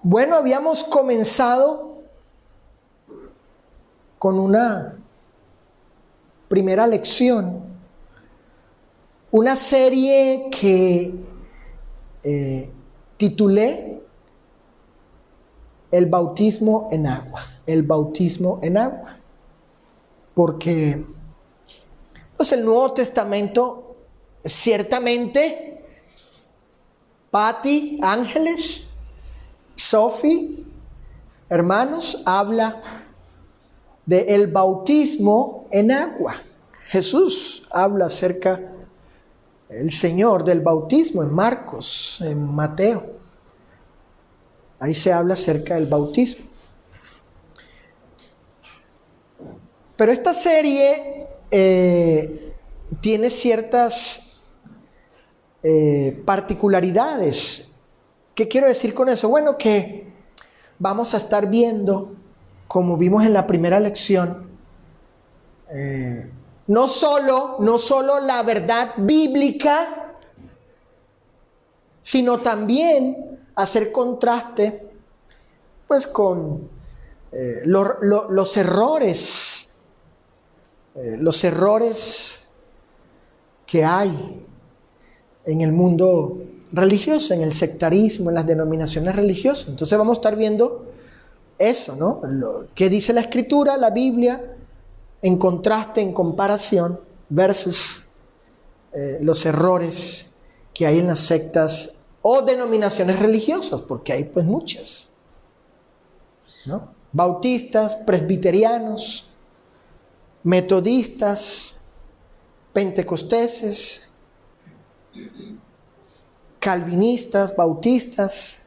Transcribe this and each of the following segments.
Bueno, habíamos comenzado con una primera lección, una serie que titulé El bautismo en agua. El bautismo en agua. Porque pues el Nuevo Testamento, ciertamente, Patti, Ángeles, Sophie, hermanos, habla del bautismo en agua. Jesús habla acerca, el Señor, del bautismo en Marcos, en Mateo. Ahí se habla acerca del bautismo. Pero esta serie tiene ciertas particularidades. ¿Qué quiero decir con eso? Bueno, que vamos a estar viendo, como vimos en la primera lección, no solo la verdad bíblica, sino también hacer contraste pues con los errores que hay en el mundo religioso, en el sectarismo, en las denominaciones religiosas. Entonces vamos a estar viendo eso, ¿no? ¿Qué dice la Escritura, la Biblia, en contraste, en comparación, versus los errores que hay en las sectas o denominaciones religiosas, porque hay pues muchas, ¿no? Bautistas, presbiterianos, metodistas, pentecosteses, calvinistas, bautistas,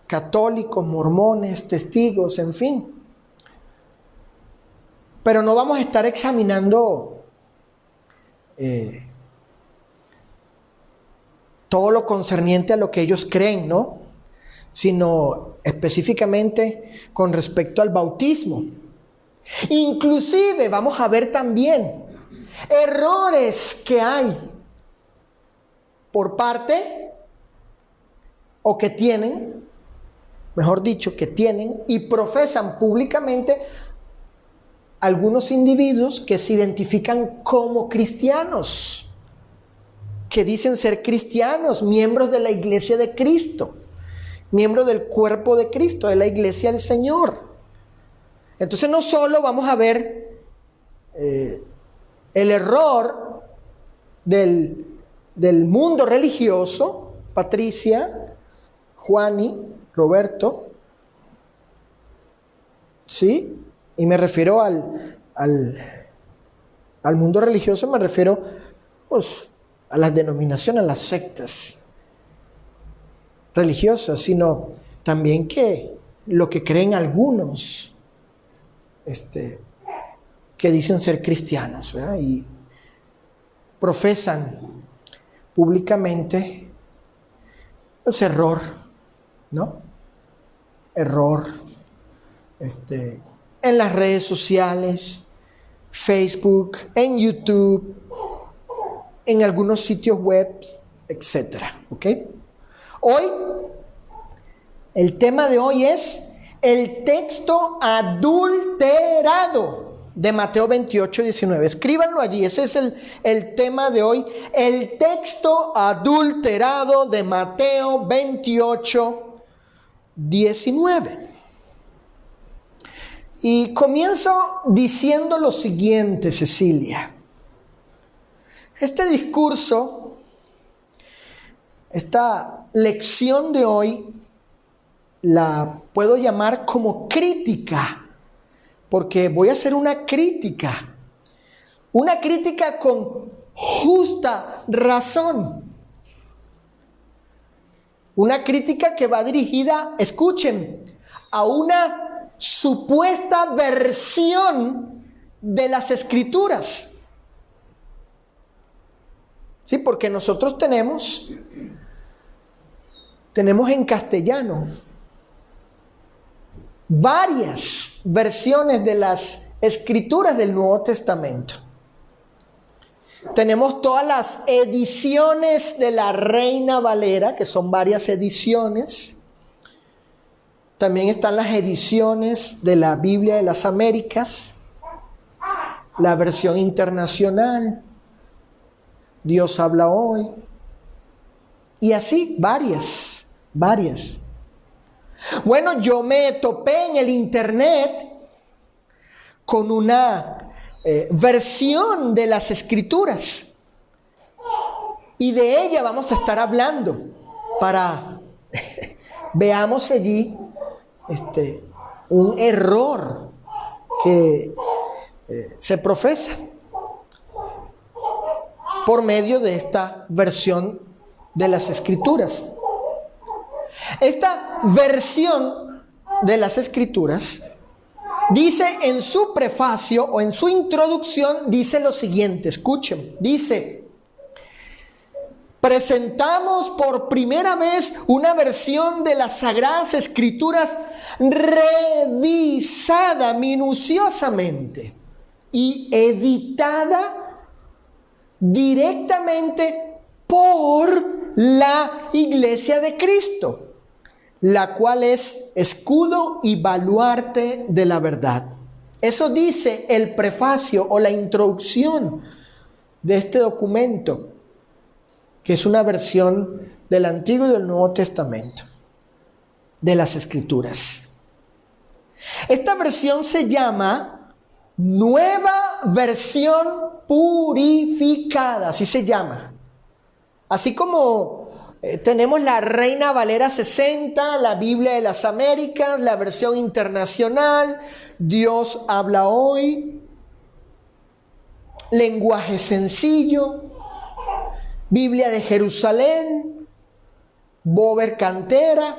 católicos, mormones, testigos, en fin. Pero no vamos a estar examinando todo lo concerniente a lo que ellos creen, ¿no? Sino específicamente con respecto al bautismo. Inclusive vamos a ver también errores que hay por parte, o que tienen, mejor dicho, que tienen y profesan públicamente algunos individuos que se identifican como cristianos, que dicen ser cristianos, miembros de la iglesia de Cristo, miembros del cuerpo de Cristo, de la iglesia del Señor. Entonces no solo vamos a ver el error del mundo religioso, Patricia, Juani, Roberto, ¿sí? Y me refiero al mundo religioso, me refiero pues, a las denominaciones, a las sectas religiosas, sino también que lo que creen algunos, que dicen ser cristianos, ¿verdad? Y profesan públicamente pues error, ¿no? Error en las redes sociales, Facebook, en YouTube, en algunos sitios web, etcétera, ¿ok? Hoy, el tema de hoy es el texto adulterado de Mateo 28, 19. Escríbanlo allí, ese es el tema de hoy. El texto adulterado de Mateo 28, 19. Y comienzo diciendo lo siguiente, Cecilia. Este discurso, esta lección de hoy, la puedo llamar como crítica, porque voy a hacer una crítica con justa razón, una crítica que va dirigida, escuchen, a una supuesta versión de las Escrituras. Sí, porque nosotros tenemos en castellano varias versiones de las Escrituras del Nuevo Testamento. Tenemos todas las ediciones de la Reina Valera, que son varias ediciones. También están las ediciones de la Biblia de las Américas, la versión internacional, Dios habla hoy, y así varias. Bueno, yo me topé en el internet con una versión de las Escrituras, y de ella vamos a estar hablando para veamos allí un error que se profesa por medio de esta versión de las Escrituras. Esta versión de las Escrituras dice en su prefacio o en su introducción, dice lo siguiente, escuchen, dice: presentamos por primera vez una versión de las Sagradas Escrituras revisada minuciosamente y editada directamente por la Iglesia de Cristo, la cual es escudo y baluarte de la verdad. Eso dice el prefacio o la introducción de este documento, que es una versión del Antiguo y del Nuevo Testamento, de las Escrituras. Esta versión se llama Nueva Versión Purificada, así se llama. Así como tenemos la Reina Valera 60, la Biblia de las Américas, la versión internacional, Dios habla hoy, lenguaje sencillo, Biblia de Jerusalén, Bover Cantera,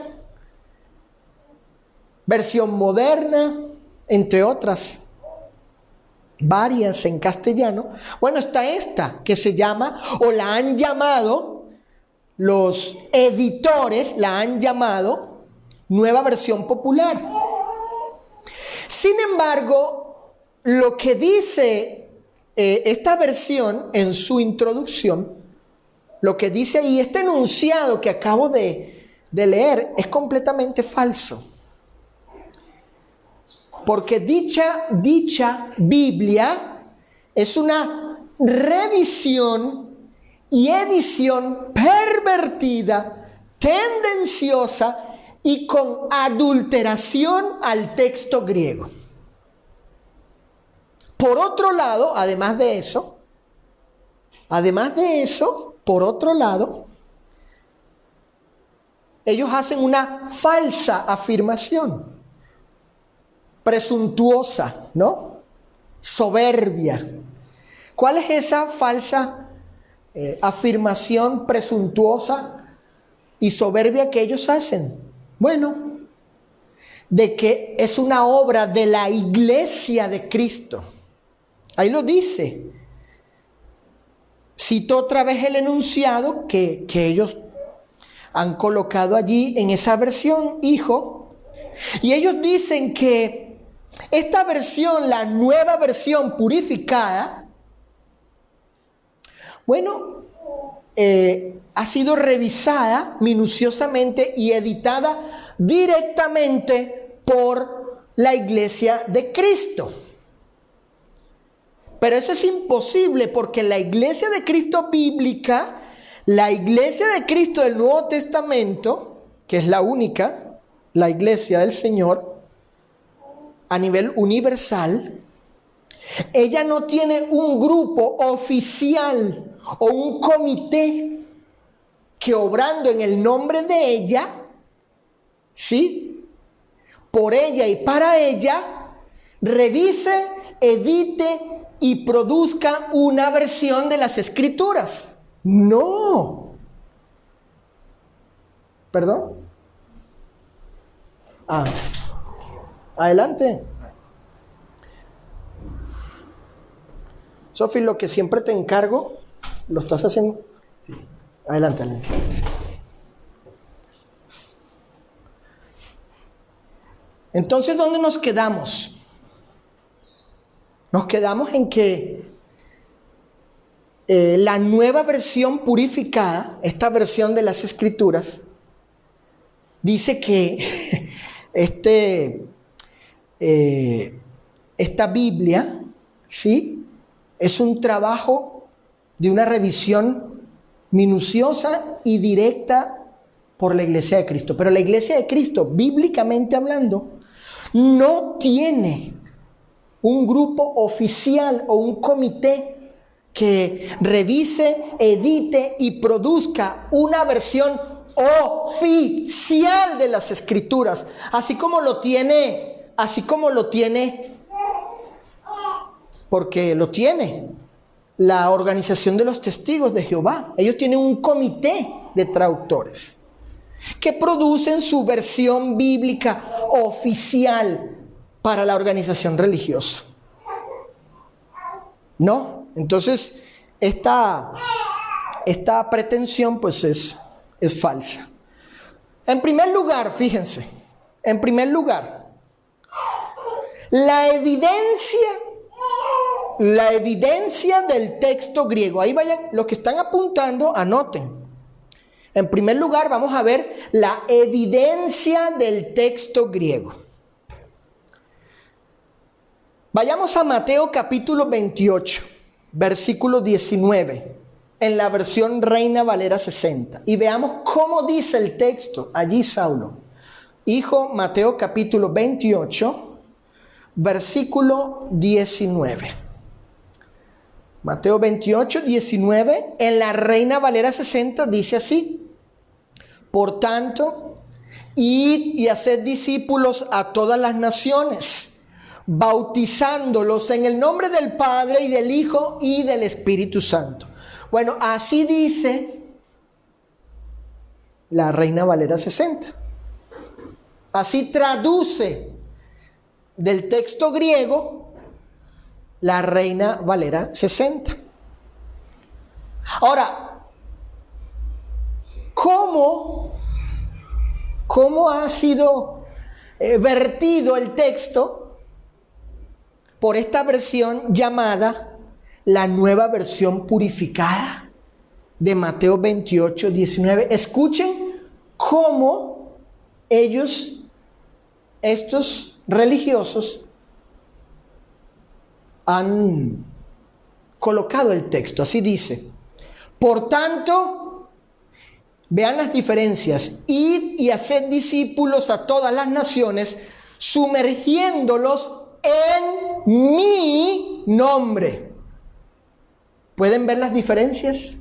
versión moderna, entre otras, varias en castellano. Bueno, está esta que se llama, o la han llamado, los editores la han llamado Nueva Versión Popular. Sin embargo, lo que dice esta versión en su introducción, lo que dice ahí, este enunciado que acabo de leer, es completamente falso. Porque dicha Biblia es una revisión y edición pervertida, tendenciosa y con adulteración al texto griego. Por otro lado, además de eso, por otro lado, ellos hacen una falsa afirmación, presuntuosa, ¿no? Soberbia. ¿Cuál es esa falsa afirmación presuntuosa y soberbia que ellos hacen? Bueno, de que es una obra de la Iglesia de Cristo. Ahí lo dice. Cito otra vez el enunciado que ellos han colocado allí en esa versión, hijo. Y ellos dicen que esta versión, la nueva versión purificada, bueno, ha sido revisada minuciosamente y editada directamente por la Iglesia de Cristo. Pero eso es imposible porque la Iglesia de Cristo bíblica, la Iglesia de Cristo del Nuevo Testamento, que es la única, la Iglesia del Señor, a nivel universal, ella no tiene un grupo oficial o un comité que obrando en el nombre de ella, ¿sí?, por ella y para ella, revise, edite y produzca una versión de las Escrituras. No. ¿Perdón? Adelante. Sofi, lo que siempre te encargo, ¿lo estás haciendo? Sí. Adelante, siéntese. Entonces, ¿dónde nos quedamos? Nos quedamos en que la nueva versión purificada, esta versión de las Escrituras, dice que esta Biblia, ¿sí?, es un trabajo de una revisión minuciosa y directa por la Iglesia de Cristo. Pero la Iglesia de Cristo, bíblicamente hablando, no tiene un grupo oficial o un comité que revise, edite y produzca una versión oficial de las Escrituras, así como lo tiene, porque lo tiene la Organización de los Testigos de Jehová. Ellos tienen un comité de traductores que producen su versión bíblica oficial para la organización religiosa. ¿No? Entonces, esta pretensión pues es falsa. En primer lugar, fíjense, la evidencia del texto griego. Ahí vayan, los que están apuntando, anoten. En primer lugar, vamos a ver la evidencia del texto griego. Vayamos a Mateo capítulo 28, versículo 19, en la versión Reina Valera 60. Y veamos cómo dice el texto allí, Saulo. Hijo, Mateo capítulo 28, versículo 19. Mateo 28, 19, en la Reina Valera 60 dice así: por tanto, id y haced discípulos a todas las naciones, bautizándolos en el nombre del Padre y del Hijo y del Espíritu Santo. Bueno, así dice la Reina Valera 60. Así traduce del texto griego la Reina Valera 60. Ahora, ¿cómo ha sido vertido el texto por esta versión llamada la nueva versión purificada de Mateo 28, 19? Escuchen cómo estos religiosos, han colocado el texto. Así dice: por tanto, vean las diferencias. Id y haced discípulos a todas las naciones, sumergiéndolos en mi nombre. ¿Pueden ver las diferencias?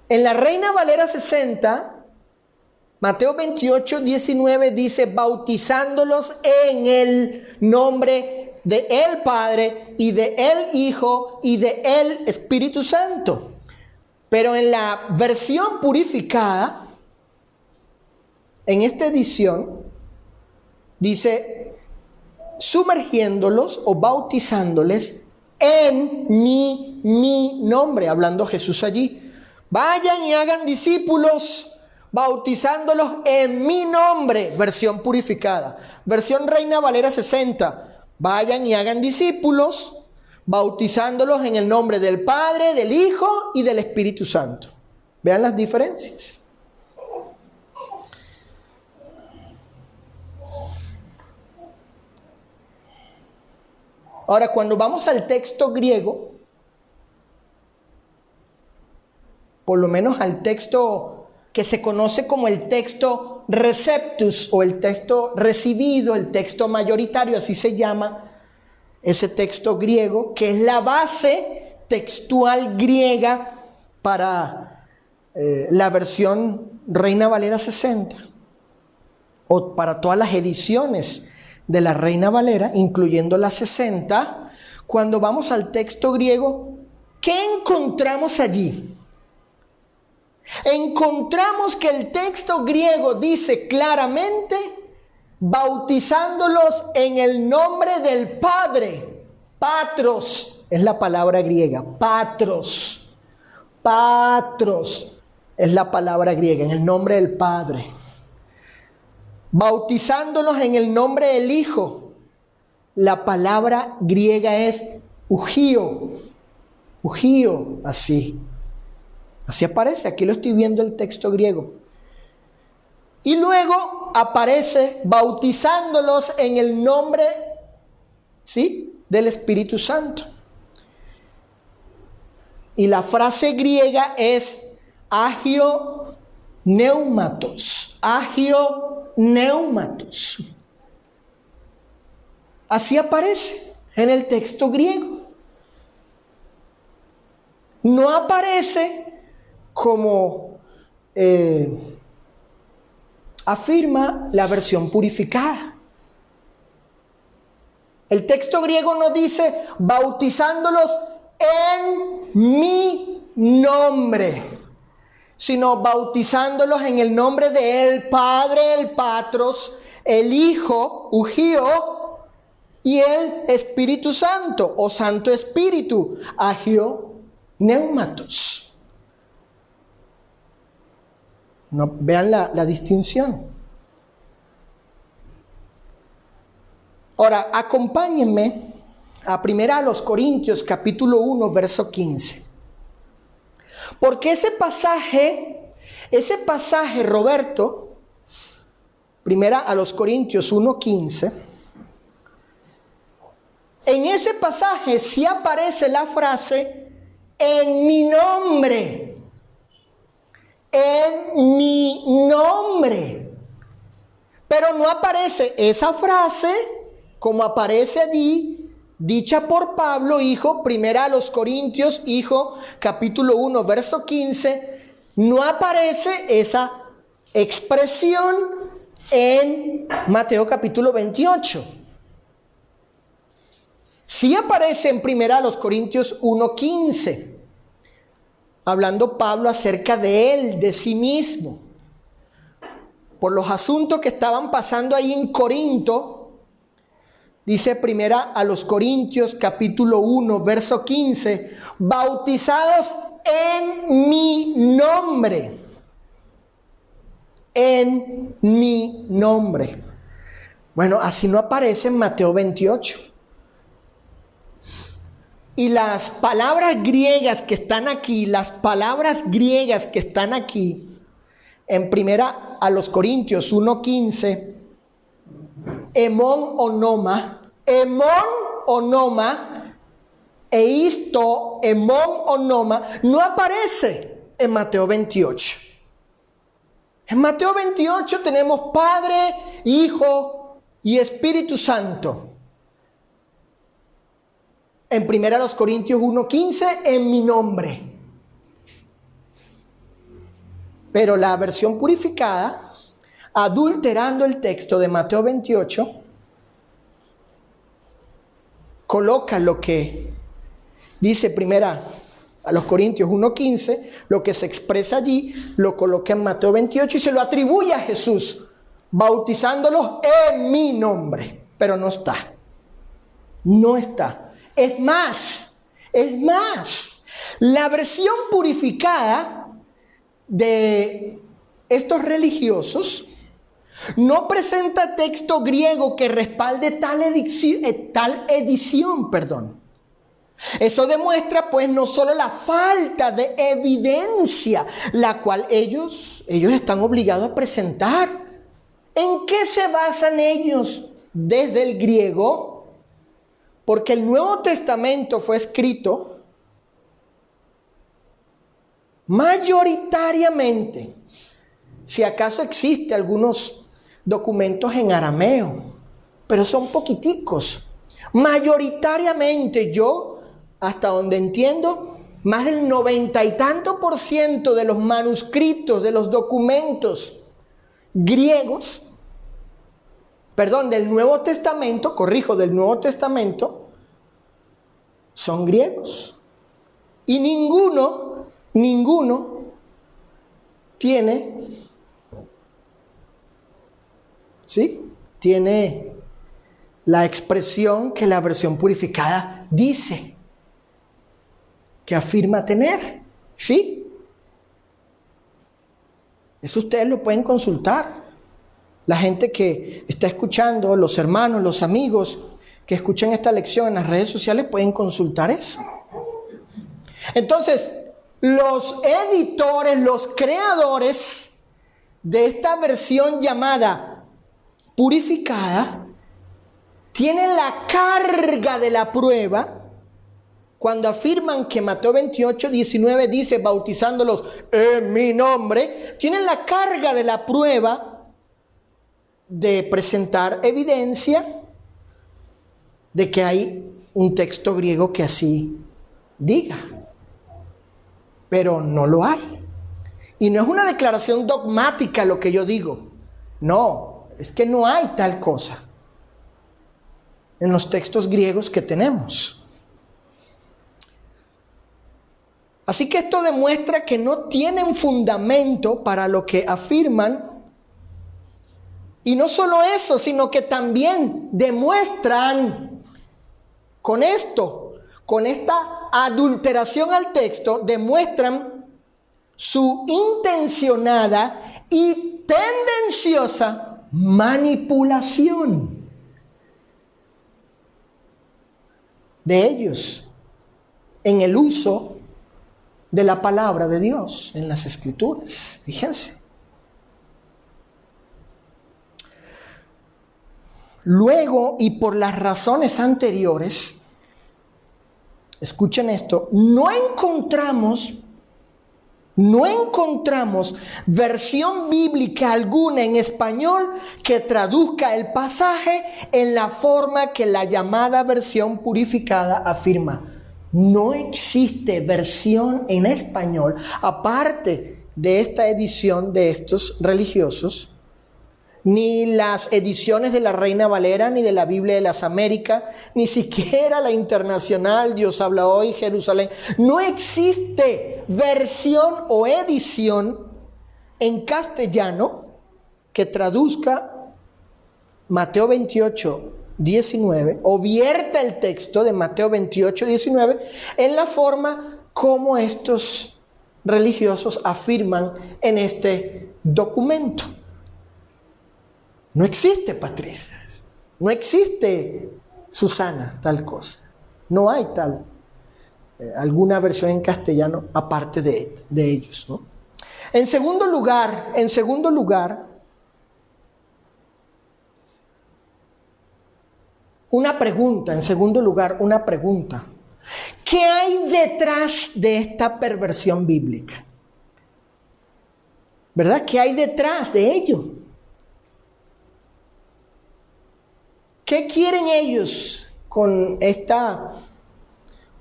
En la Reina Valera 60, Mateo 28, 19 dice: bautizándolos en el nombre de el Padre y de el Hijo y de el Espíritu Santo. Pero en la versión purificada, en esta edición, dice: sumergiéndolos o bautizándoles en mi nombre, hablando Jesús allí. Vayan y hagan discípulos, bautizándolos en mi nombre, versión purificada. Versión Reina Valera 60, vayan y hagan discípulos, bautizándolos en el nombre del Padre, del Hijo y del Espíritu Santo. Vean las diferencias. Ahora, cuando vamos al texto griego, por lo menos al texto que se conoce como el texto receptus o el texto recibido, el texto mayoritario, así se llama ese texto griego, que es la base textual griega para la versión Reina Valera 60, o para todas las ediciones de la Reina Valera, incluyendo la 60. Cuando vamos al texto griego, ¿qué encontramos allí? Encontramos que el texto griego dice claramente: bautizándolos en el nombre del Padre. Patros es la palabra griega. Patros es la palabra griega, en el nombre del Padre. Bautizándolos en el nombre del Hijo. La palabra griega es ugío, así aparece. Aquí lo estoy viendo el texto griego. Y luego aparece bautizándolos en el nombre, ¿sí?, del Espíritu Santo. Y la frase griega es agio pneumatos. Agio pneumatos. Así aparece en el texto griego. No aparece como afirma la versión purificada. El texto griego no dice bautizándolos en mi nombre, sino bautizándolos en el nombre del Padre, el Patros, el Hijo, Ugio, y el Espíritu Santo, o Santo Espíritu, agio pneumatos. No, vean la distinción. Ahora, acompáñenme a 1 Corintios capítulo 1, verso 15. Porque ese pasaje, Roberto, 1 Corintios 1, 15, en ese pasaje sí aparece la frase en mi nombre. En mi nombre. Pero no aparece esa frase como aparece allí, dicha por Pablo, hijo, 1 Corintios, hijo, capítulo 1, verso 15, no aparece esa expresión en Mateo capítulo 28. Sí aparece en 1 Corintios 1, 15, hablando Pablo acerca de él, de sí mismo, por los asuntos que estaban pasando ahí en Corinto. Dice 1 Corintios capítulo 1, verso 15, bautizados en mi nombre. En mi nombre. Bueno, así no aparece en Mateo 28. Y las palabras griegas que están aquí, en 1 Corintios 1, 15, emon onoma, eisto, emon onoma, no aparece en Mateo 28. En Mateo 28 tenemos Padre, Hijo y Espíritu Santo. En 1 Corintios 1, 15, en mi nombre. Pero la versión purificada, adulterando el texto de Mateo 28, coloca lo que dice 1 Corintios 1:15, lo que se expresa allí, lo coloca en Mateo 28 y se lo atribuye a Jesús, bautizándolos en mi nombre. Pero no está. No está. Es más, la versión purificada de estos religiosos no presenta texto griego que respalde tal edición. Eso demuestra pues no solo la falta de evidencia, la cual ellos están obligados a presentar. ¿En qué se basan ellos desde el griego? Porque el Nuevo Testamento fue escrito mayoritariamente, si acaso existe algunos documentos en arameo, pero son poquiticos. Mayoritariamente, yo, hasta donde entiendo, más del 90 y tanto % de los manuscritos, de los documentos griegos, del Nuevo Testamento, del Nuevo Testamento, son griegos. Y ninguno tiene, tiene la expresión que la versión purificada dice, que afirma tener, ¿sí? Eso ustedes lo pueden consultar. La gente que está escuchando, los hermanos, los amigos que escuchan esta lección en las redes sociales pueden consultar eso. Entonces, los editores, los creadores de esta versión llamada purificada tienen la carga de la prueba cuando afirman que Mateo 28, 19 dice, bautizándolos en mi nombre, tienen la carga de la prueba de presentar evidencia de que hay un texto griego que así diga, pero no lo hay. Y no es una declaración dogmática lo que yo digo, no, es que no hay tal cosa en los textos griegos que tenemos. Así que esto demuestra que no tienen fundamento para lo que afirman. Y no solo eso, sino que también demuestran con esto, con esta adulteración al texto, demuestran su intencionada y tendenciosa manipulación de ellos en el uso de la palabra de Dios en las Escrituras. Fíjense. Luego, y por las razones anteriores, escuchen esto, no encontramos versión bíblica alguna en español que traduzca el pasaje en la forma que la llamada versión purificada afirma. No existe versión en español, aparte de esta edición de estos religiosos, ni las ediciones de la Reina Valera, ni de la Biblia de las Américas, ni siquiera la internacional Dios habla hoy, Jerusalén. No existe versión o edición en castellano que traduzca Mateo 28, 19, o vierta el texto de Mateo 28, 19 en la forma como estos religiosos afirman en este documento. No existe, Patricia, no existe, Susana, tal cosa. No hay tal, alguna versión en castellano aparte de ellos, ¿no? En segundo lugar, una pregunta. ¿Qué hay detrás de esta perversión bíblica? ¿Verdad? ¿Qué hay detrás de ello? ¿Qué quieren ellos con esta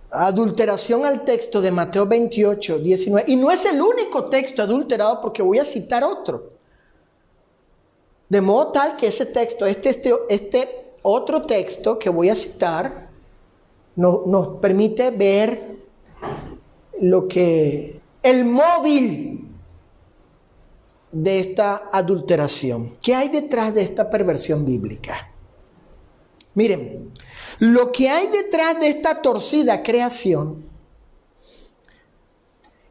adulteración al texto de Mateo 28, 19? Y no es el único texto adulterado, porque voy a citar otro. De modo tal que ese texto, este otro texto que voy a citar, nos permite ver el móvil de esta adulteración. ¿Qué hay detrás de esta perversión bíblica? Miren, lo que hay detrás de esta torcida creación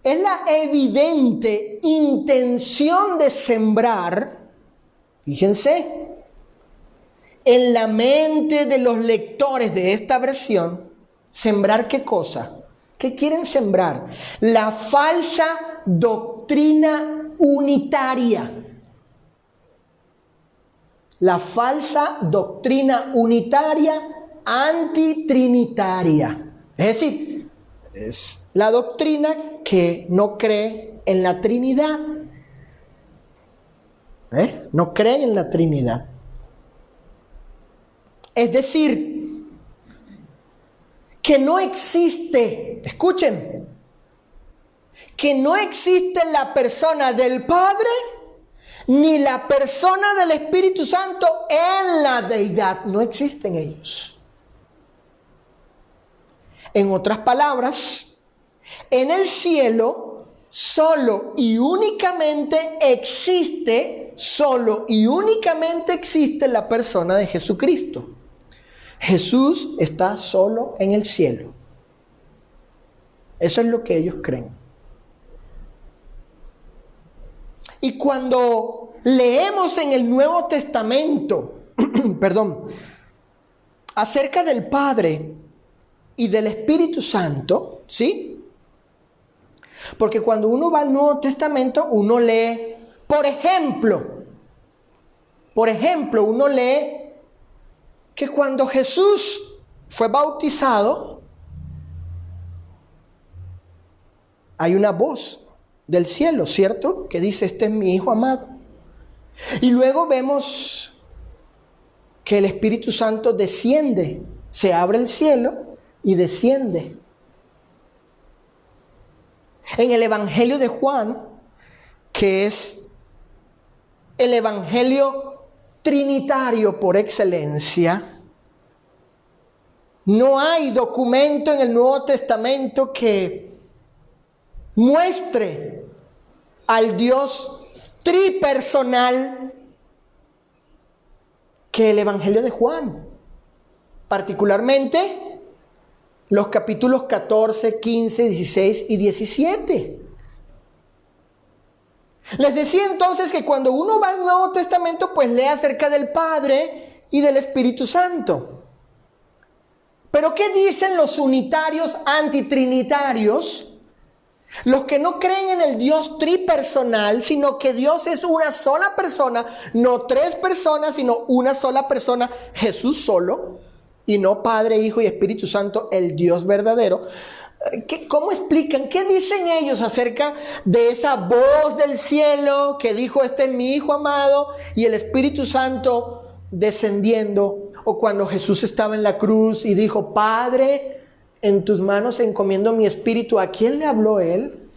es la evidente intención de sembrar, fíjense, en la mente de los lectores de esta versión, ¿sembrar qué cosa? ¿Qué quieren sembrar? La falsa doctrina unitaria. La falsa doctrina unitaria antitrinitaria. Es decir, es la doctrina que no cree en la Trinidad. No cree en la Trinidad. Es decir, que no existe, escuchen, que no existe la persona del Padre ni la persona del Espíritu Santo en la deidad. No existen ellos. En otras palabras, en el cielo solo y únicamente existe la persona de Jesucristo. Jesús está solo en el cielo. Eso es lo que ellos creen. Y cuando leemos en el Nuevo Testamento, acerca del Padre y del Espíritu Santo, ¿sí? Porque cuando uno va al Nuevo Testamento, uno lee Por ejemplo, uno lee que cuando Jesús fue bautizado, hay una voz del cielo, ¿cierto? Que dice, este es mi Hijo amado. Y luego vemos que el Espíritu Santo desciende, se abre el cielo y desciende. En el Evangelio de Juan, que es el Evangelio trinitario por excelencia, no hay documento en el Nuevo Testamento que muestre al Dios tripersonal que el Evangelio de Juan, particularmente los capítulos 14, 15, 16 y 17. Les decía entonces que cuando uno va al Nuevo Testamento, pues lee acerca del Padre y del Espíritu Santo. Pero ¿qué dicen los unitarios antitrinitarios? Los que no creen en el Dios tripersonal, sino que Dios es una sola persona, no tres personas, sino una sola persona, Jesús solo, y no Padre, Hijo y Espíritu Santo, el Dios verdadero. ¿Cómo explican? ¿Qué dicen ellos acerca de esa voz del cielo que dijo, este es mi Hijo amado, y el Espíritu Santo descendiendo? O cuando Jesús estaba en la cruz y dijo, Padre, en tus manos encomiendo mi espíritu. ¿A quién le habló él?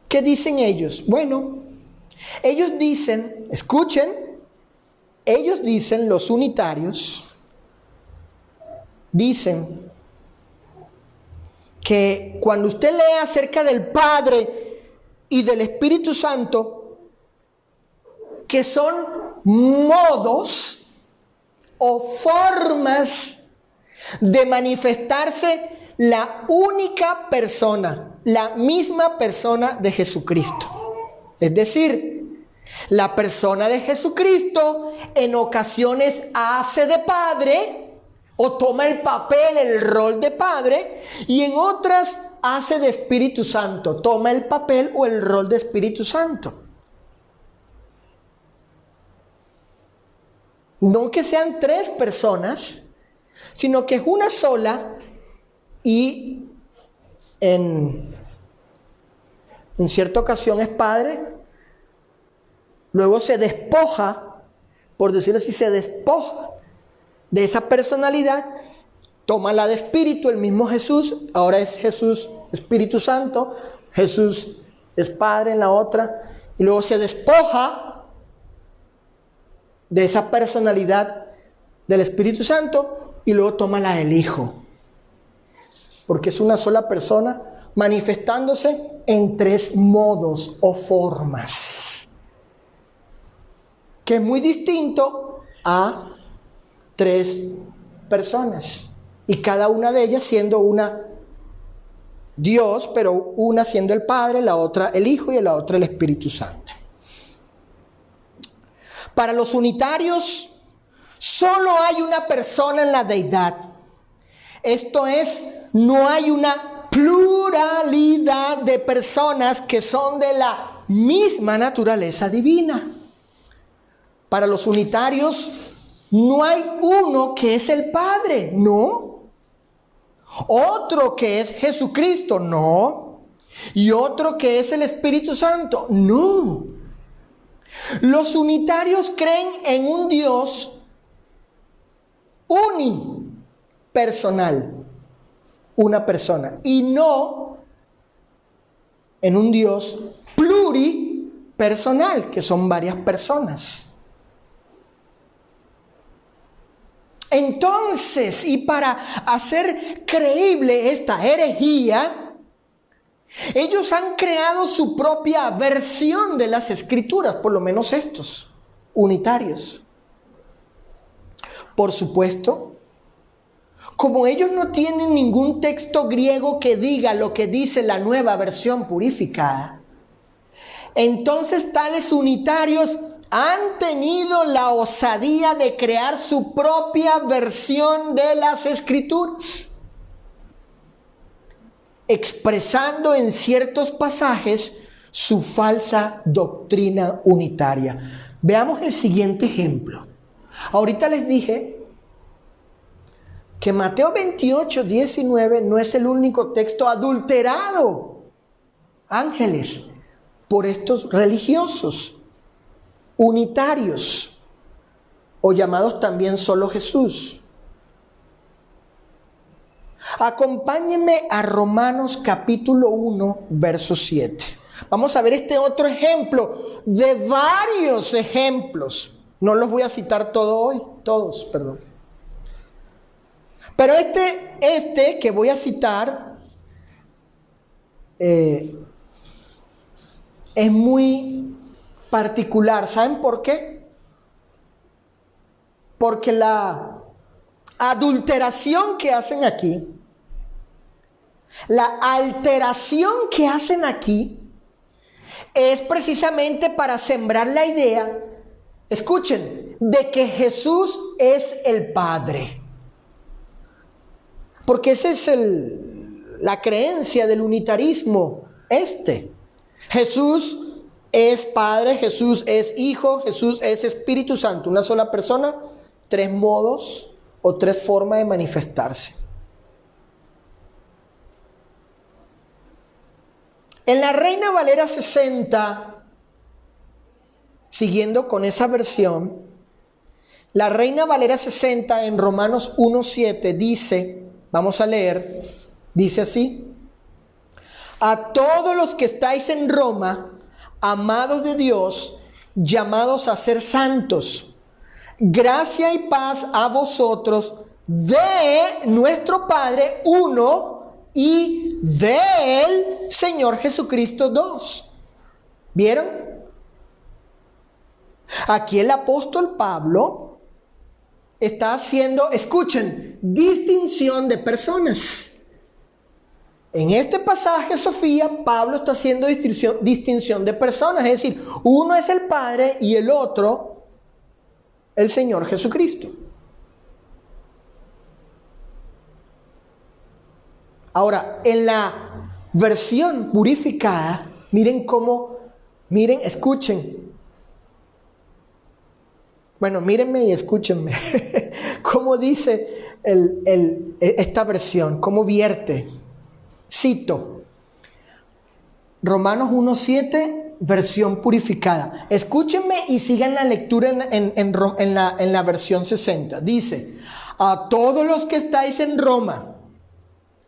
¿Qué dicen ellos? Bueno, ellos dicen, escuchen, ellos dicen, los unitarios, dicen que cuando usted lee acerca del Padre y del Espíritu Santo, que son modos o formas de manifestarse la única persona, la misma persona de Jesucristo. Es decir, la persona de Jesucristo en ocasiones hace de Padre o toma el papel, el rol de Padre, y en otras hace de Espíritu Santo, toma el papel o el rol de Espíritu Santo. No que sean tres personas, sino que es una sola y en cierta ocasión es Padre, luego se despoja, por decirlo así, se despoja de esa personalidad, toma la de Espíritu, el mismo Jesús, ahora es Jesús Espíritu Santo, Jesús es Padre en la otra, y luego se despoja de esa personalidad del Espíritu Santo y luego toma la del Hijo, porque es una sola persona manifestándose en tres modos o formas, que es muy distinto a tres personas, y cada una de ellas siendo una Dios, pero una siendo el Padre, la otra el Hijo y la otra el Espíritu Santo. Para los unitarios, solo hay una persona en la deidad. Esto es, no hay una pluralidad de personas que son de la misma naturaleza divina. Para los unitarios, no hay uno que es el Padre, no. Otro que es Jesucristo, no. Y otro que es el Espíritu Santo, no. Los unitarios creen en un Dios unipersonal, una persona, y no en un Dios pluripersonal, que son varias personas. Entonces, y para hacer creíble esta herejía, ellos han creado su propia versión de las Escrituras, por lo menos estos unitarios. Por supuesto, como ellos no tienen ningún texto griego que diga lo que dice la nueva versión purificada, entonces tales unitarios han tenido la osadía de crear su propia versión de las Escrituras, expresando en ciertos pasajes su falsa doctrina unitaria. Veamos el siguiente ejemplo. Ahorita les dije que Mateo 28, 19 no es el único texto adulterado, ángeles, por estos religiosos unitarios o llamados también solo Jesús. Acompáñenme a Romanos capítulo 1, verso 7. Vamos a ver este otro ejemplo de varios ejemplos. No los voy a citar todos, perdón. Pero este que voy a citar es muy particular. ¿Saben por qué? Porque la adulteración que hacen aquí, la alteración que hacen aquí, es precisamente para sembrar la idea, escuchen, de que Jesús es el Padre. Porque esa es la creencia del unitarismo. Jesús es Padre, Jesús es Hijo, Jesús es Espíritu Santo. Una sola persona, tres modos o tres formas de manifestarse. En la Reina Valera 60, siguiendo con esa versión, la Reina Valera 60 en Romanos 1:7 dice, vamos a leer, dice así: a todos los que estáis en Roma, amados de Dios, llamados a ser santos, gracia y paz a vosotros de nuestro Padre uno y del Señor Jesucristo dos. ¿Vieron? Aquí el apóstol Pablo está haciendo, escuchen, distinción de personas. En este pasaje, Sofía, Pablo está haciendo distinción de personas. Es decir, uno es el Padre y el otro, el Señor Jesucristo. Ahora, en la versión purificada, miren, escuchen. Bueno, mírenme y escúchenme. ¿Cómo dice esta versión? ¿Cómo vierte? Cito. Romanos 1:7, versión purificada. Escúchenme y sigan la lectura en la versión 60. Dice: a todos los que estáis en Roma,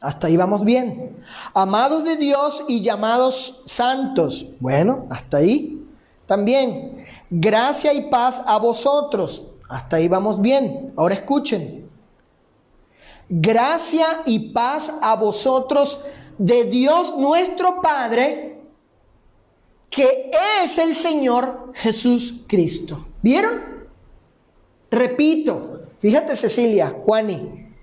hasta ahí vamos bien, amados de Dios y llamados santos. Bueno, hasta ahí también. Gracia y paz a vosotros. Hasta ahí vamos bien. Ahora escuchen. Gracia y paz a vosotros de Dios nuestro Padre, que es el Señor Jesús Cristo. ¿Vieron? Repito. Fíjate, Cecilia, Juani.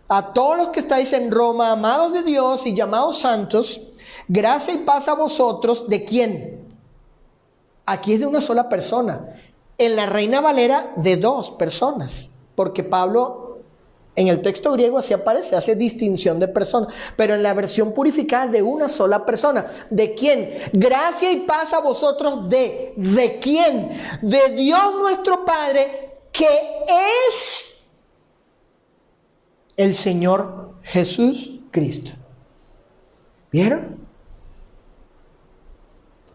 A todos los que estáis en Roma, amados de Dios y llamados santos, gracia y paz a vosotros. ¿De quién? Aquí es de una sola persona. En la Reina Valera, de dos personas. Porque Pablo, en el texto griego así aparece, hace distinción de personas. Pero en la versión purificada, de una sola persona. ¿De quién? Gracia y paz a vosotros ¿de quién? De Dios nuestro Padre, que es el Señor Jesús Cristo. ¿Vieron?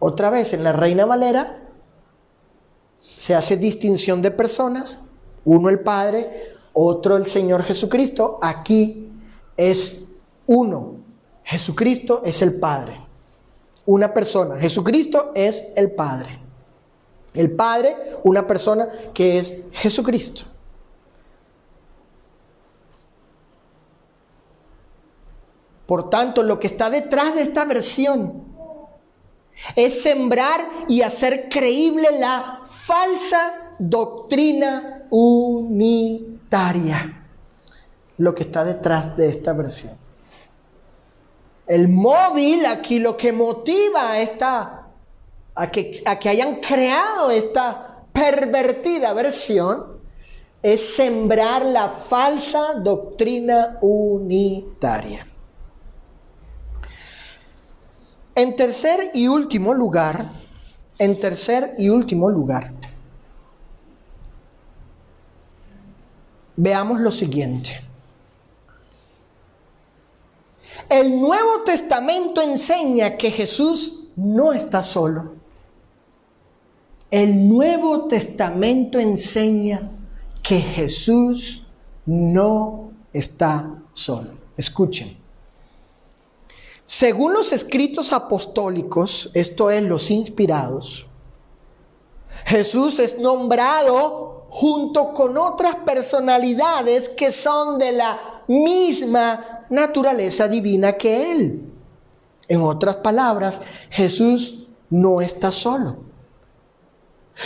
Otra vez, en la Reina Valera se hace distinción de personas. Uno el Padre, otro el Señor Jesucristo. Aquí es uno. Jesucristo es el Padre. Una persona. Jesucristo es el Padre. El Padre, una persona que es Jesucristo. Por tanto, lo que está detrás de esta versión es sembrar y hacer creíble la falsa doctrina unitaria. Lo que está detrás de esta versión. El móvil aquí, lo que motiva a que hayan creado esta pervertida versión, es sembrar la falsa doctrina unitaria. En tercer y último lugar, veamos lo siguiente. El Nuevo Testamento enseña que Jesús no está solo. El Nuevo Testamento enseña que Jesús no está solo. Escuchen. Según los escritos apostólicos, esto es, los inspirados, Jesús es nombrado junto con otras personalidades que son de la misma naturaleza divina que Él. En otras palabras, Jesús no está solo.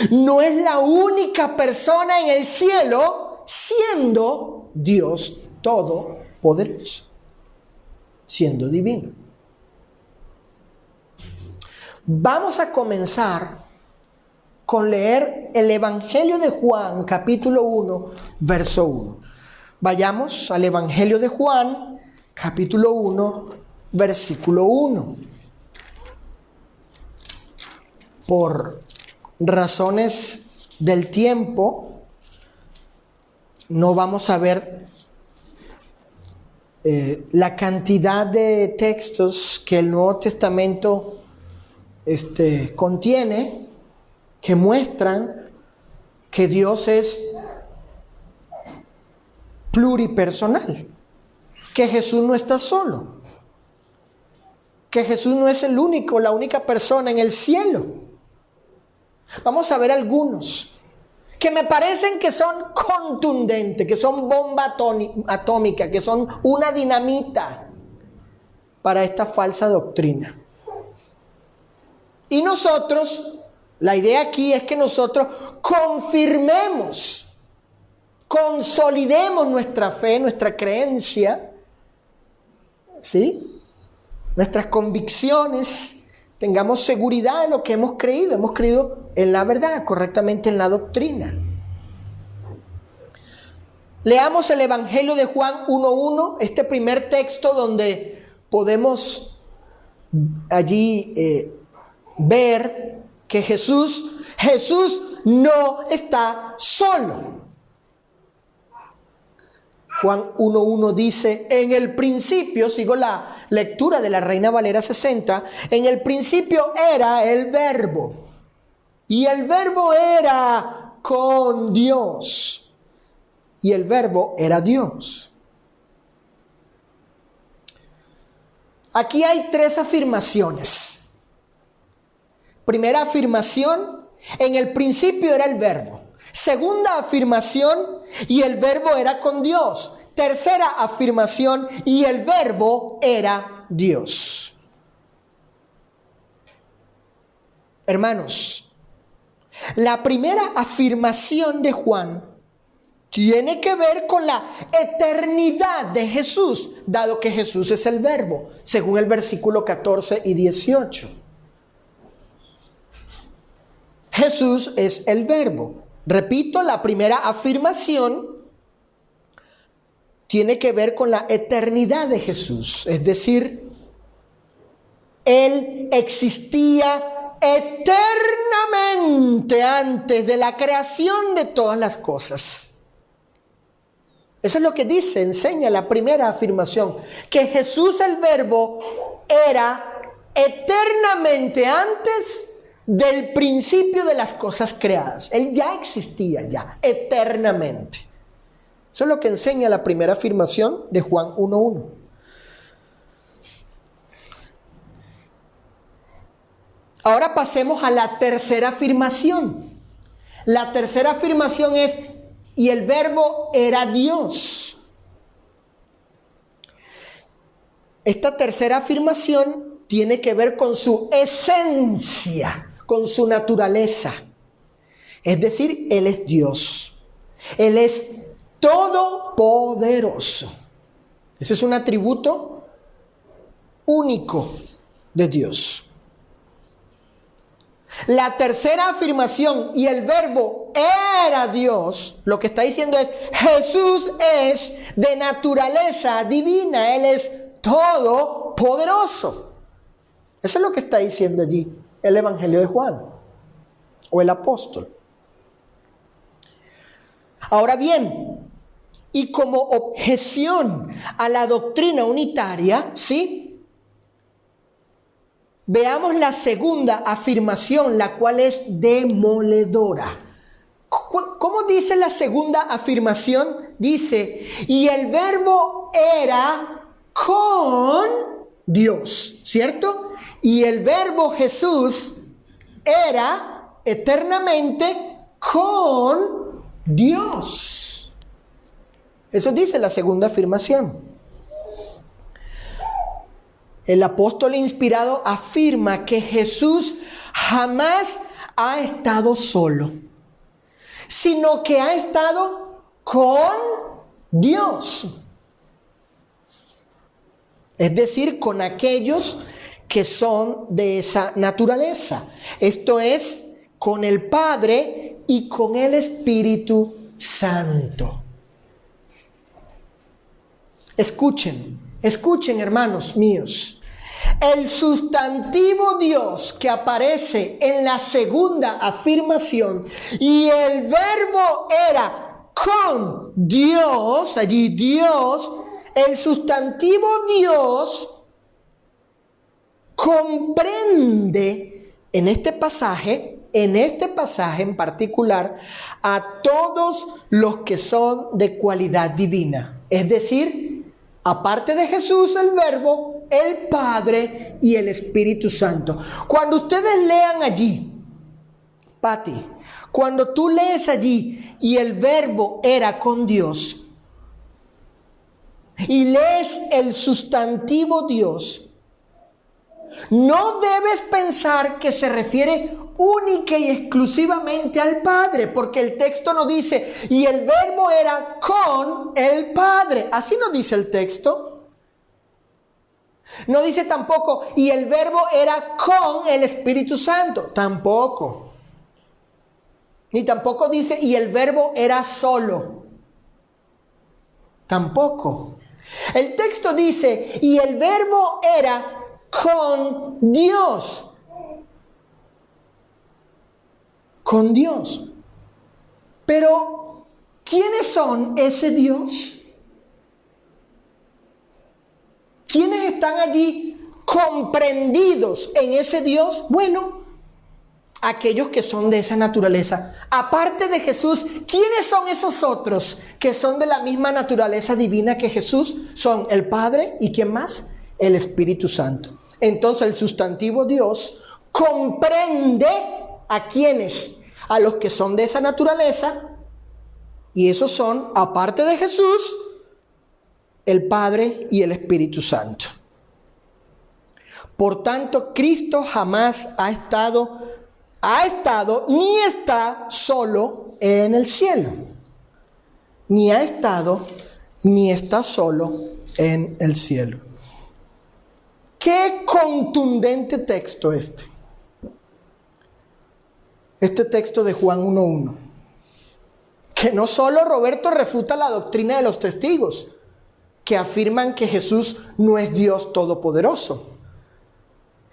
No es la única persona en el cielo siendo Dios todopoderoso, siendo divino. Vamos a comenzar con leer el Evangelio de Juan, capítulo 1, verso 1. Vayamos al Evangelio de Juan, capítulo 1, versículo 1. Por razones del tiempo, no vamos a ver la cantidad de textos que el Nuevo Testamento contiene, que muestran que Dios es pluripersonal, que Jesús no está solo, que Jesús no es el único, la única persona en el cielo. Vamos a ver algunos que me parecen que son contundentes, que son bomba atómica, que son una dinamita para esta falsa doctrina. Y nosotros, la idea aquí es que nosotros confirmemos, consolidemos nuestra fe, nuestra creencia, ¿sí? Nuestras convicciones, tengamos seguridad de lo que hemos creído en la verdad, correctamente en la doctrina. Leamos el Evangelio de Juan 1:1, este primer texto donde podemos allí ver que Jesús no está solo. Juan 1:1 dice, en el principio, sigo la lectura de la Reina Valera 60, en el principio era el Verbo, y el Verbo era con Dios, y el Verbo era Dios. Aquí hay tres afirmaciones. Primera afirmación, en el principio era el Verbo. Segunda afirmación, y el Verbo era con Dios. Tercera afirmación, y el Verbo era Dios. Hermanos, la primera afirmación de Juan tiene que ver con la eternidad de Jesús, dado que Jesús es el Verbo, según el versículo 14 y 18. Jesús es el Verbo. Repito, la primera afirmación tiene que ver con la eternidad de Jesús. Es decir, Él existía eternamente antes de la creación de todas las cosas. Eso es lo que enseña la primera afirmación, que Jesús el Verbo era eternamente antes del principio de las cosas creadas. Él ya existía eternamente. Eso es lo que enseña la primera afirmación de Juan 1:1. Ahora pasemos a la tercera afirmación. La tercera afirmación es, y el Verbo era Dios. Esta tercera afirmación tiene que ver con su esencia, con su naturaleza. Es decir, Él es Dios. Él es todopoderoso. Ese es un atributo único de Dios. La tercera afirmación, y el Verbo era Dios, lo que está diciendo es, Jesús es de naturaleza divina, Él es todopoderoso. Eso es lo que está diciendo allí el Evangelio de Juan o el apóstol. Ahora bien, y como objeción a la doctrina unitaria, ¿sí? Veamos la segunda afirmación, la cual es demoledora. ¿Cómo dice la segunda afirmación? Dice, y el verbo era con Dios, ¿cierto? Y el verbo Jesús era eternamente con Dios. Eso dice la segunda afirmación. El apóstol inspirado afirma que Jesús jamás ha estado solo, sino que ha estado con Dios. Es decir, con aquellos que son de esa naturaleza. Esto es, con el Padre y con el Espíritu Santo. Escuchen, hermanos míos. El sustantivo Dios que aparece en la segunda afirmación y el verbo era con Dios, allí Dios, el sustantivo Dios comprende en este pasaje en particular, a todos los que son de cualidad divina. Es decir, aparte de Jesús, el Verbo, el Padre y el Espíritu Santo. Cuando ustedes lean allí, Pati, cuando tú lees allí y el Verbo era con Dios, y lees el sustantivo Dios, no debes pensar que se refiere única y exclusivamente al Padre, porque el texto no dice, y el Verbo era con el Padre. Así no dice el texto. No dice tampoco, y el Verbo era con el Espíritu Santo. Tampoco. Ni tampoco dice, y el Verbo era solo. Tampoco. El texto dice, y el Verbo era con Dios. Con Dios. Pero, ¿quiénes son ese Dios? ¿Quiénes están allí comprendidos en ese Dios? Bueno, aquellos que son de esa naturaleza. Aparte de Jesús, ¿quiénes son esos otros que son de la misma naturaleza divina que Jesús? Son el Padre y ¿quién más? El Espíritu Santo. Entonces el sustantivo Dios comprende a quienes, a los que son de esa naturaleza, y esos son, aparte de Jesús, el Padre y el Espíritu Santo. Por tanto, Cristo jamás ha estado ni está solo en el cielo. Ni ha estado ni está solo en el cielo. Qué contundente texto este. Este texto de Juan 1:1. Que no solo Roberto refuta la doctrina de los testigos, que afirman que Jesús no es Dios todopoderoso,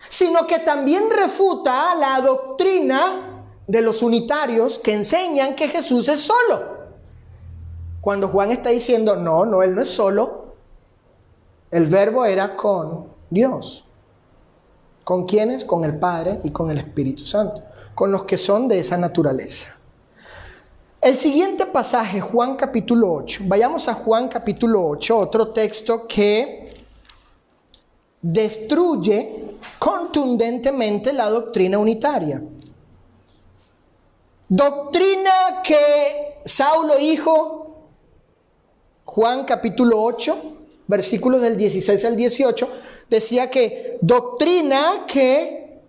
sino que también refuta la doctrina de los unitarios que enseñan que Jesús es solo. Cuando Juan está diciendo, no, Él no es solo, el Verbo era con Dios. ¿Con quiénes? Con el Padre y con el Espíritu Santo, con los que son de esa naturaleza. El siguiente pasaje, Juan capítulo 8. Vayamos a Juan capítulo 8, otro texto que destruye contundentemente la doctrina unitaria. Doctrina que Saulo dijo, Juan capítulo 8, versículos del 16 al 18, decía que doctrina que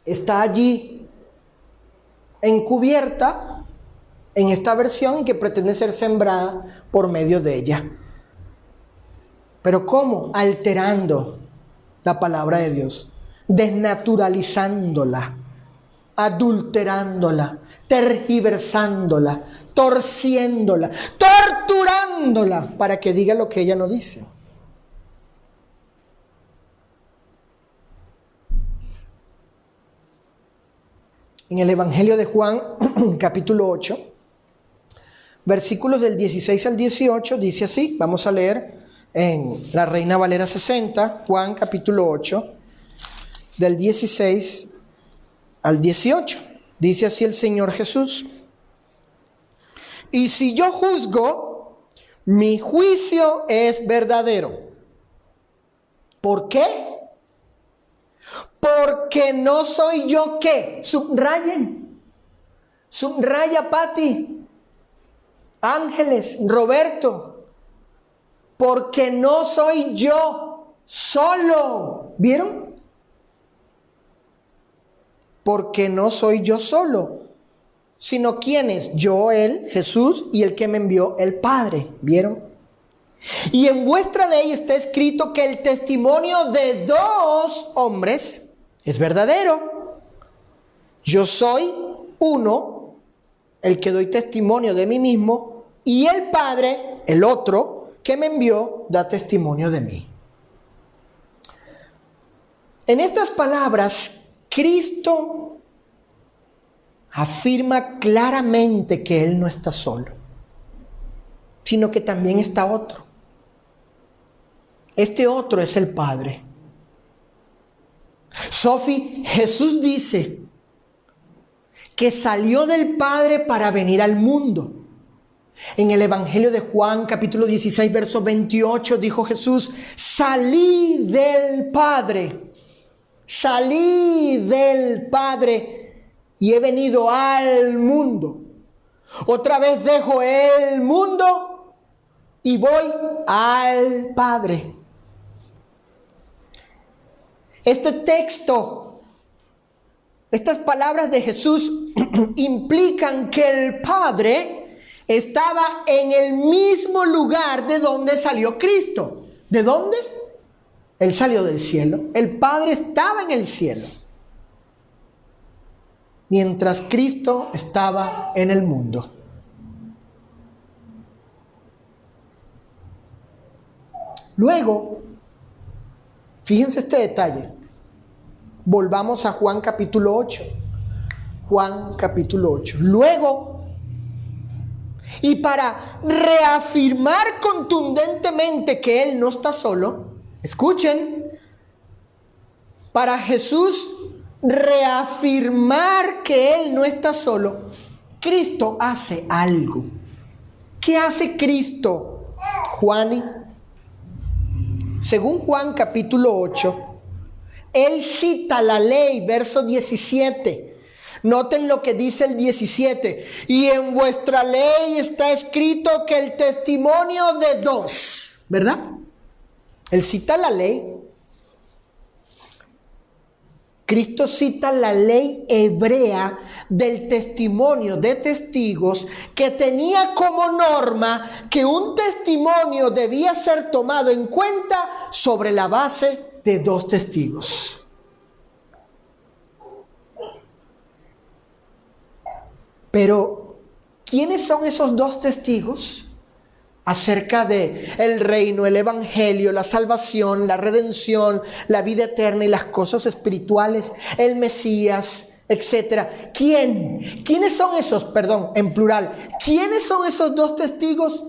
está allí encubierta en esta versión y que pretende ser sembrada por medio de ella. ¿Pero cómo? Alterando la palabra de Dios, desnaturalizándola. adulterándola, tergiversándola, torciéndola, torturándola para que diga lo que ella no dice. En el Evangelio de Juan, capítulo 8, versículos del 16 al 18, dice así, vamos a leer en la Reina Valera 60, Juan capítulo 8, del 16 al 18. Dice así el Señor Jesús: y si yo juzgo, mi juicio es verdadero. ¿Por qué? Porque no soy yo ¿qué? Subrayen. Subraya Pati, Ángeles, Roberto. Porque no soy yo solo. ¿Vieron? Porque no soy yo solo, sino ¿quién es? Yo, Él, Jesús, y el que me envió, el Padre. ¿Vieron? Y en vuestra ley está escrito que el testimonio de dos hombres es verdadero. Yo soy uno, el que doy testimonio de mí mismo, y el Padre, el otro, que me envió, da testimonio de mí. En estas palabras, Cristo afirma claramente que Él no está solo, sino que también está otro. Este otro es el Padre. Sophie, Jesús dice que salió del Padre para venir al mundo. En el Evangelio de Juan, capítulo 16, verso 28, dijo Jesús: salí del Padre. Salí del Padre y he venido al mundo. Otra vez dejo el mundo y voy al Padre. Este texto, estas palabras de Jesús implican que el Padre estaba en el mismo lugar de donde salió Cristo. ¿De dónde? Él salió del cielo. El Padre estaba en el cielo, mientras Cristo estaba en el mundo. Luego, fíjense este detalle. Volvamos a Juan capítulo 8. Juan capítulo 8. Luego, y para reafirmar contundentemente que Él no está solo, escuchen, para Jesús reafirmar que Él no está solo, Cristo hace algo. ¿Qué hace Cristo, Juani? Según Juan capítulo 8, Él cita la ley, verso 17. Noten lo que dice el 17. Y en vuestra ley está escrito que el testimonio de dos, ¿verdad? Él cita la ley. Cristo cita la ley hebrea del testimonio de testigos, que tenía como norma que un testimonio debía ser tomado en cuenta sobre la base de dos testigos. Pero, ¿quiénes son esos dos testigos acerca de el reino, el evangelio, la salvación, la redención, la vida eterna y las cosas espirituales, el Mesías, etcétera? ¿Quiénes son esos? Perdón, en plural. ¿Quiénes son esos dos testigos?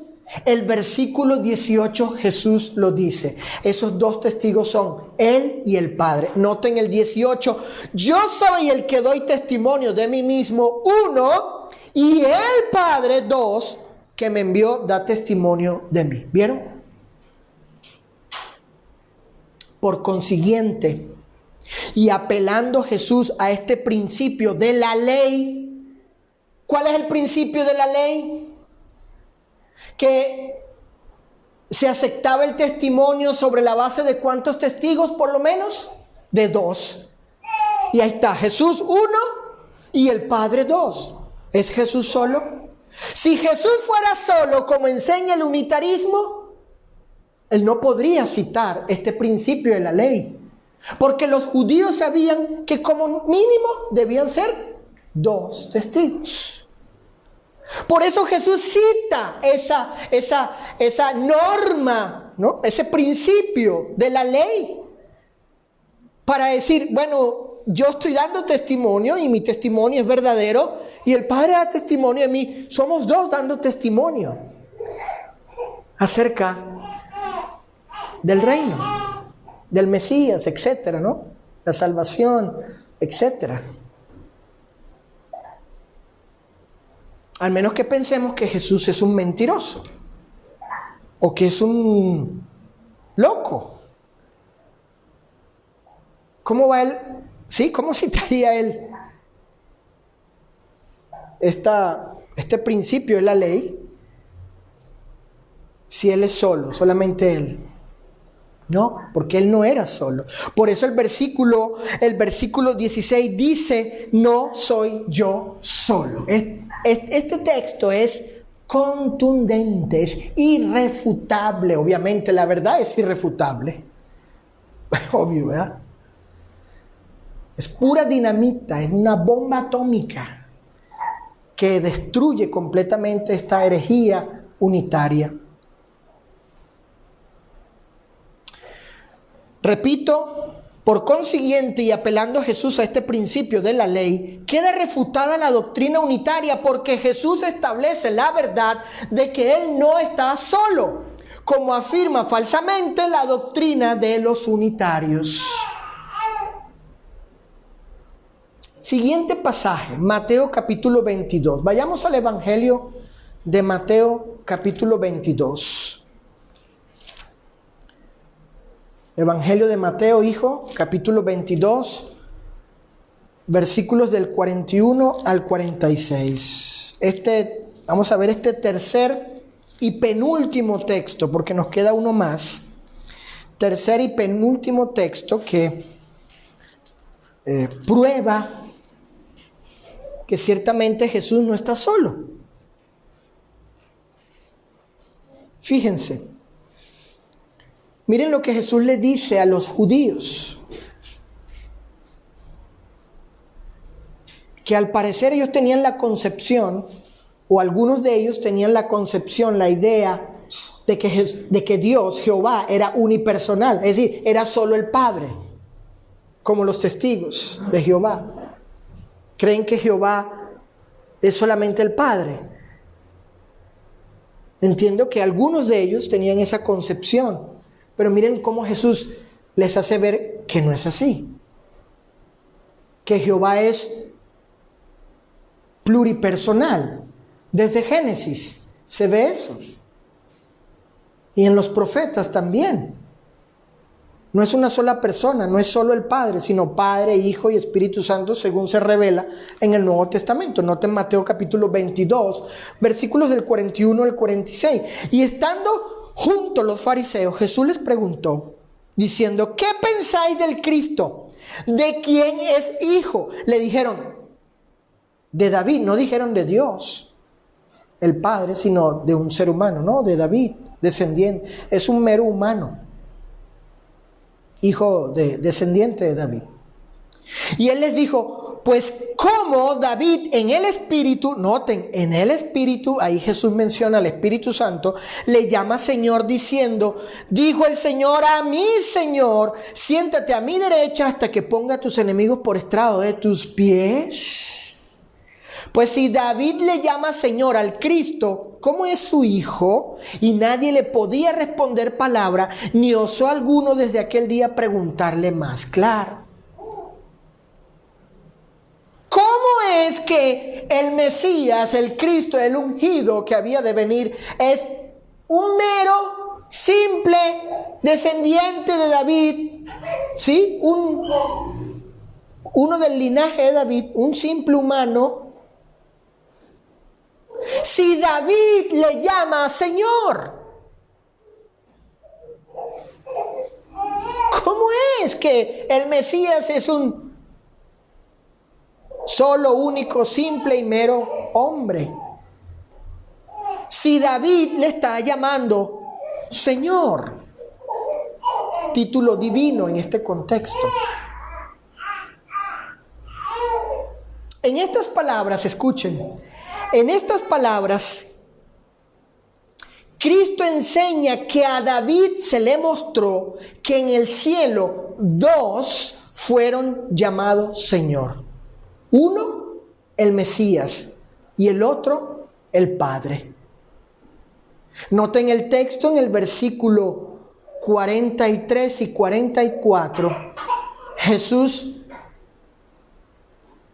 El versículo 18 Jesús lo dice. Esos dos testigos son Él y el Padre. Noten el 18. Yo soy el que doy testimonio de mí mismo, uno, y el Padre, dos, que me envió, da testimonio de mí. ¿Vieron? Por consiguiente, y apelando Jesús a este principio de la ley. ¿Cuál es el principio de la ley? Que se aceptaba el testimonio sobre la base de ¿cuántos testigos? Por lo menos de dos. Y ahí está, Jesús uno y el Padre dos. ¿Es Jesús solo? Si Jesús fuera solo, como enseña el unitarismo, Él no podría citar este principio de la ley, porque los judíos sabían que como mínimo debían ser 2 testigos. Por eso Jesús cita esa norma, ¿no? Ese principio de la ley, para decir, bueno, yo estoy dando testimonio y mi testimonio es verdadero, y el Padre da testimonio de mí. Somos dos dando testimonio acerca del reino, del Mesías, etcétera, ¿no? La salvación, etcétera. Al menos que pensemos que Jesús es un mentiroso o que es un loco. ¿Cómo va él? ¿Sí? ¿Cómo citaría él este principio de la ley si él es solo, solamente él? No, porque él no era solo. Por eso el versículo 16 dice, no soy yo solo. Este texto es contundente, es irrefutable. Obviamente la verdad es irrefutable. Obvio, ¿verdad? Es pura dinamita, es una bomba atómica que destruye completamente esta herejía unitaria. Repito, por consiguiente, y apelando a Jesús a este principio de la ley, queda refutada la doctrina unitaria porque Jesús establece la verdad de que Él no está solo, como afirma falsamente la doctrina de los unitarios. Siguiente pasaje, Mateo capítulo 22. Vayamos al Evangelio de Mateo capítulo 22. Evangelio de Mateo, hijo, capítulo 22, versículos del 41 al 46. Vamos a ver este tercer y penúltimo texto, porque nos queda uno más. Tercer y penúltimo texto que prueba que ciertamente Jesús no está solo. Fíjense. Miren lo que Jesús le dice a los judíos. Que al parecer ellos tenían la concepción, o algunos de ellos tenían la concepción, la idea de que Dios, Jehová, era unipersonal. Es decir, era solo el Padre, como los testigos de Jehová. Creen que Jehová es solamente el Padre. Entiendo que algunos de ellos tenían esa concepción, pero miren cómo Jesús les hace ver que no es así. Que Jehová es pluripersonal. Desde Génesis se ve eso. Y en los profetas también. No es una sola persona, no es solo el Padre, sino Padre, Hijo y Espíritu Santo, según se revela en el Nuevo Testamento. Noten Mateo capítulo 22, versículos del 41 al 46. Y estando juntos los fariseos, Jesús les preguntó, diciendo, ¿qué pensáis del Cristo? ¿De quién es hijo? Le dijeron, de David. No dijeron de Dios, el Padre, sino de un ser humano, ¿no? De David, descendiente. Es un mero humano, hijo descendiente de David. Y él les dijo, pues como David en el Espíritu, noten, en el Espíritu, ahí Jesús menciona al Espíritu Santo, le llama Señor diciendo, dijo el Señor a mi Señor, siéntate a mi derecha hasta que ponga a tus enemigos por estrado de tus pies. Pues si David le llama Señor al Cristo, ¿cómo es su hijo? Y nadie le podía responder palabra, ni osó alguno desde aquel día preguntarle más. Claro. ¿Cómo es que el Mesías, el Cristo, el ungido que había de venir, es un mero, simple descendiente de David? ¿Sí? Uno del linaje de David, un simple humano. Si David le llama Señor, ¿cómo es que el Mesías es un solo, único, simple y mero hombre? Si David le está llamando Señor, título divino en este contexto. En estas palabras, escuchen, en estas palabras, Cristo enseña que a David se le mostró que en el cielo dos fueron llamados Señor. Uno, el Mesías, y el otro, el Padre. Noten el texto en el versículo 43 y 44. Jesús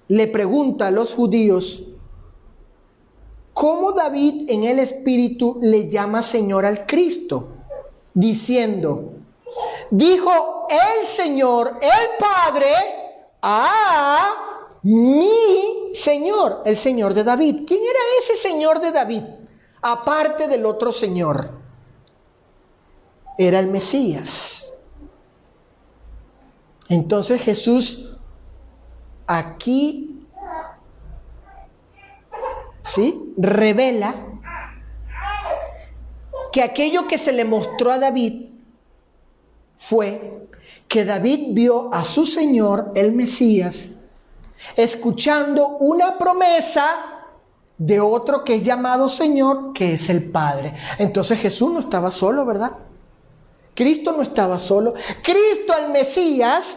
le pregunta a los judíos cómo David en el Espíritu le llama Señor al Cristo, diciendo, dijo el Señor, el Padre, a mi Señor, el Señor de David. ¿Quién era ese Señor de David? Aparte del otro Señor, era el Mesías. Entonces Jesús aquí, ¿sí?, revela que aquello que se le mostró a David fue que David vio a su Señor, el Mesías, escuchando una promesa de otro que es llamado Señor, que es el Padre. Entonces Jesús no estaba solo, ¿verdad? Cristo no estaba solo. Cristo, el Mesías,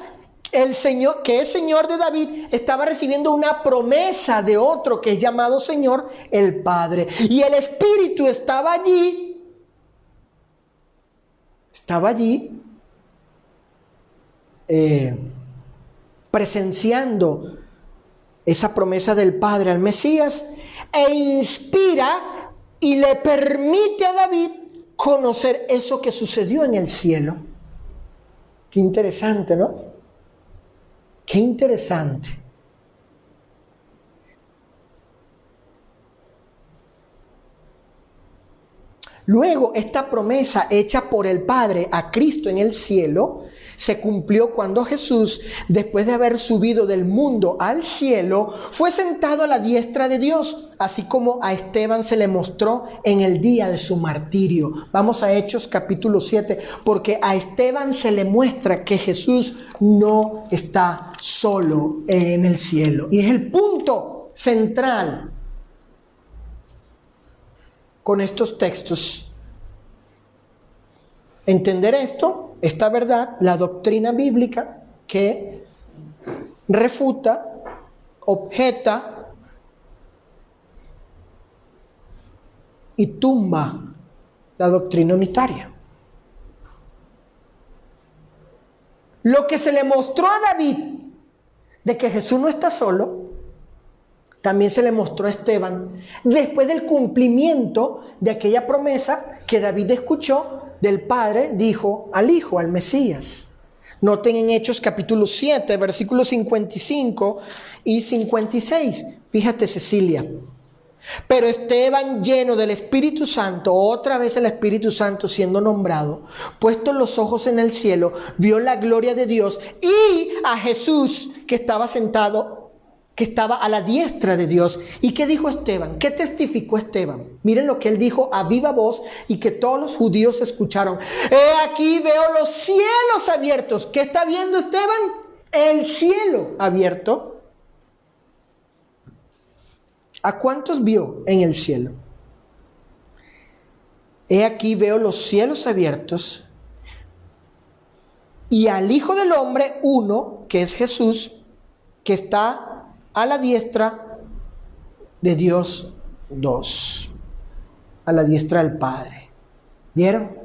el Señor, que es Señor de David, estaba recibiendo una promesa de otro que es llamado Señor, el Padre. Y el Espíritu estaba allí, presenciando esa promesa del Padre al Mesías, e inspira y le permite a David conocer eso que sucedió en el cielo. Qué interesante, ¿no? Qué interesante. Luego, esta promesa hecha por el Padre a Cristo en el cielo se cumplió cuando Jesús, después de haber subido del mundo al cielo, fue sentado a la diestra de Dios, así como a Esteban se le mostró en el día de su martirio. Vamos a Hechos capítulo 7, porque a Esteban se le muestra que Jesús no está solo en el cielo. Y es el punto central con estos textos. Entender esto, esta verdad, la doctrina bíblica que refuta, objeta y tumba la doctrina unitaria. Lo que se le mostró a David de que Jesús no está solo, también se le mostró a Esteban después del cumplimiento de aquella promesa que David escuchó del Padre, dijo al Hijo, al Mesías. Noten en Hechos capítulo 7, versículos 55 y 56. Fíjate, Cecilia. Pero Esteban, lleno del Espíritu Santo, otra vez el Espíritu Santo siendo nombrado, puestos los ojos en el cielo, vio la gloria de Dios y a Jesús que estaba sentado, que estaba a la diestra de Dios. ¿Y qué dijo Esteban? ¿Qué testificó Esteban? Miren lo que él dijo a viva voz y que todos los judíos escucharon. He aquí veo los cielos abiertos. ¿Qué está viendo Esteban? El cielo abierto. ¿A cuántos vio en el cielo? He aquí veo los cielos abiertos y al Hijo del Hombre, uno, que es Jesús, que está a la diestra de Dios, dos, a la diestra del Padre. ¿Vieron?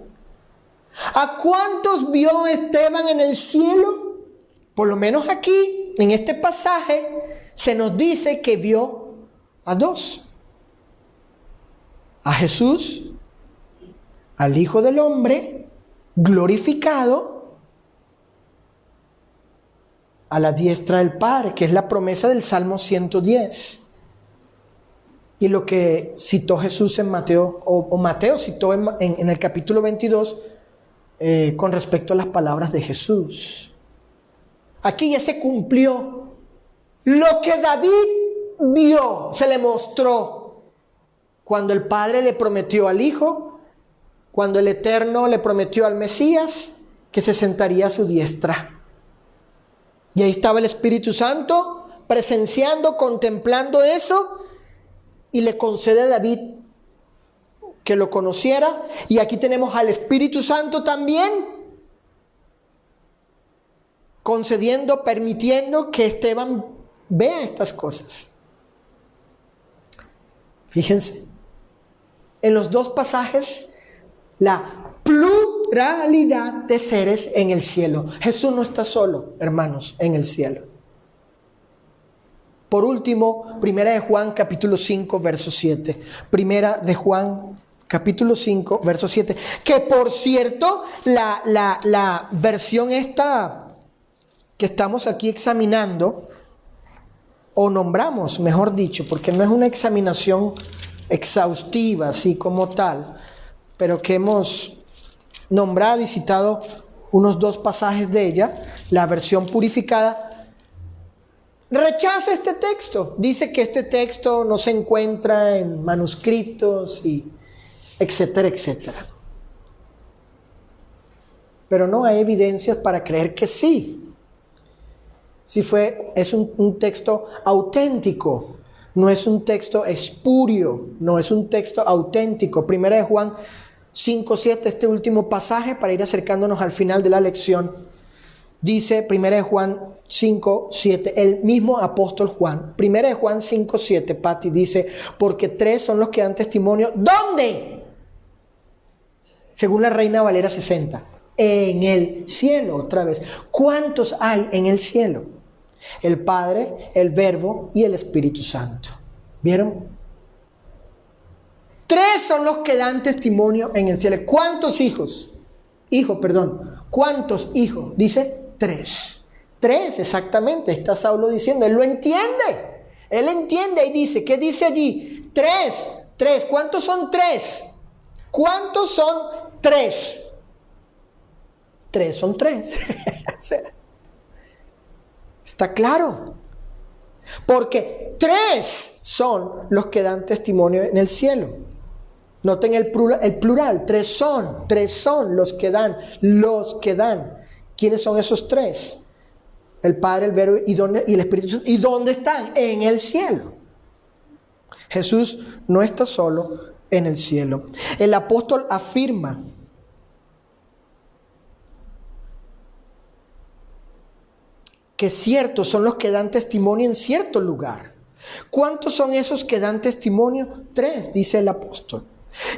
¿A cuántos vio Esteban en el cielo? Por lo menos aquí, en este pasaje, se nos dice que vio a dos. A Jesús, al Hijo del Hombre, glorificado, a la diestra del Padre, que es la promesa del Salmo 110. Y lo que citó Jesús en Mateo, o Mateo citó en el capítulo 22, con respecto a las palabras de Jesús. Aquí ya se cumplió lo que David vio, se le mostró cuando el Padre le prometió al Hijo, cuando el Eterno le prometió al Mesías que se sentaría a su diestra. Y ahí estaba el Espíritu Santo presenciando, contemplando eso, y le concede a David que lo conociera. Y aquí tenemos al Espíritu Santo también concediendo, permitiendo que Esteban vea estas cosas. Fíjense, en los dos pasajes, la pluralidad de seres en el cielo. Jesús no está solo, hermanos, en el cielo. Por último, Primera de Juan, capítulo 5, verso 7. Primera de Juan, capítulo 5, verso 7. Que por cierto, la versión esta que estamos aquí examinando, o nombramos, mejor dicho, porque no es una examinación exhaustiva, así como tal, pero que hemos nombrado y citado unos dos pasajes de ella, la versión purificada, rechaza este texto. Dice que este texto no se encuentra en manuscritos y etcétera, etcétera. Pero no hay evidencias para creer que sí. Es un texto auténtico, no es un texto espurio, no es un texto auténtico. Primera de Juan 5:7, este último pasaje, para ir acercándonos al final de la lección, dice Primera de Juan 5:7, el mismo apóstol Juan. Primera de Juan 5:7, Pati, dice, porque 3 son los que dan testimonio. ¿Dónde? Según la Reina Valera 60, en el cielo, otra vez. ¿Cuántos hay en el cielo? El Padre, el Verbo y el Espíritu Santo. ¿Vieron? 3 son los que dan testimonio en el cielo. ¿Cuántos hijos? ¿Cuántos hijos? Dice 3. 3, exactamente. Está Saulo diciendo. Él lo entiende. Él entiende y dice. ¿Qué dice allí? 3. ¿Cuántos son 3? ¿Cuántos son 3? 3 son 3. Está claro. Porque 3 son los que dan testimonio en el cielo. Noten el plural. 3 son los que dan. ¿Quiénes son esos 3? El Padre, el Verbo y el Espíritu Santo. ¿Y dónde están? En el cielo. Jesús no está solo en el cielo. El apóstol afirma que ciertos son los que dan testimonio en cierto lugar. ¿Cuántos son esos que dan testimonio? 3, dice el apóstol.